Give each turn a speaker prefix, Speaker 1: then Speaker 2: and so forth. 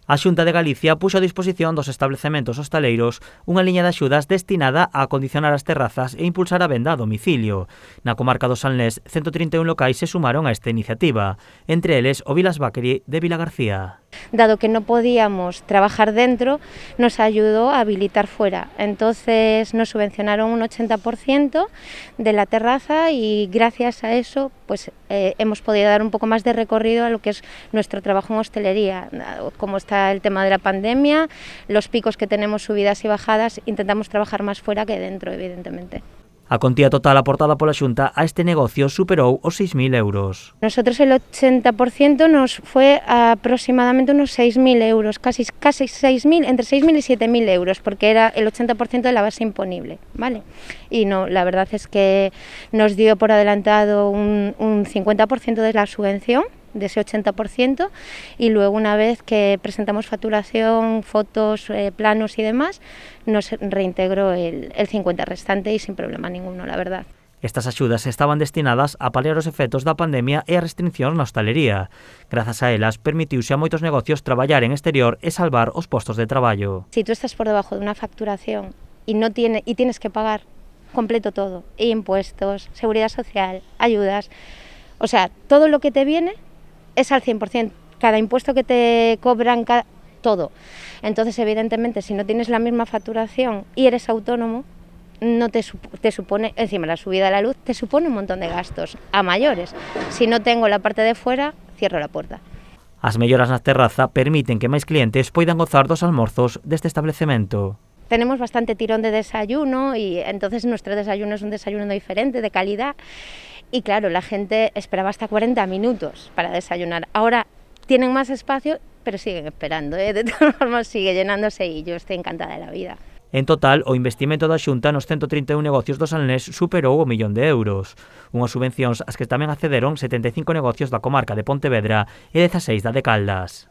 Speaker 1: A Xunta de Galicia puxo a disposición dos establecementos hostaleiros unha liña de axudas destinada a acondicionar as terrazas e impulsar a venda a domicilio. Na comarca do Salnés, 131 locais se sumaron a esta iniciativa, entre eles o Vilas Bakery de Vilagarcía.
Speaker 2: Dado que no podíamos trabajar dentro, nos ayudó a habilitar fuera. Entonces nos subvencionaron un 80% de la terraza y gracias a eso pues hemos podido dar un poco más de recorrido a lo que es nuestro trabajo en hostelería. Como está el tema de la pandemia, los picos que tenemos, subidas y bajadas, intentamos trabajar más fuera que dentro, evidentemente.
Speaker 1: A cuantía total aportada pola Xunta a este negocio superou os 6.000 euros.
Speaker 2: Nosotros el 80% nos fue aproximadamente unos 6.000 euros, casi 6.000, entre 6.000 y 7.000 euros, porque era el 80% de la base imponible, ¿vale? Y no, la verdad es que nos dio por adelantado un 50% de la subvención, de ese 80%, y luego una vez que presentamos facturación, fotos, planos y demás, nos reintegró el 50% restante y sin problema ninguno, la verdad.
Speaker 1: Estas axudas estaban destinadas a paliar os efectos da pandemia e a restriccións na hostalería. Grazas a elas, permitiuse a moitos negocios traballar en exterior e salvar os postos de traballo.
Speaker 2: Si tú estás por debajo de unha facturación y tienes que pagar completo todo, impuestos, seguridad social, ayudas, o sea, todo lo que te viene es al 100%, cada impuesto que te cobran, todo. Entonces, evidentemente, si no tienes la misma facturación y eres autónomo, no te supone, encima la subida de la luz, te supone un montón de gastos a mayores. Si no tengo la parte de fuera, cierro la puerta.
Speaker 1: As melloras na terraza permiten que máis clientes poidan gozar dos almorzos deste establecemento.
Speaker 2: Tenemos bastante tirón de desayuno y entonces nuestro desayuno es un desayuno diferente, de calidad. Y claro, la gente esperaba hasta 40 minutos para desayunar. Ahora tienen más espacio, pero siguen esperando, ¿eh? De todas formas sigue llenándose y yo estoy encantada de la vida.
Speaker 1: En total, o investimento da Xunta nos 131 negocios do Salnés superou o 1.000.000 de euros. Unhas subvencións ás que tamén accederon 75 negocios da comarca de Pontevedra e 16 da de Caldas.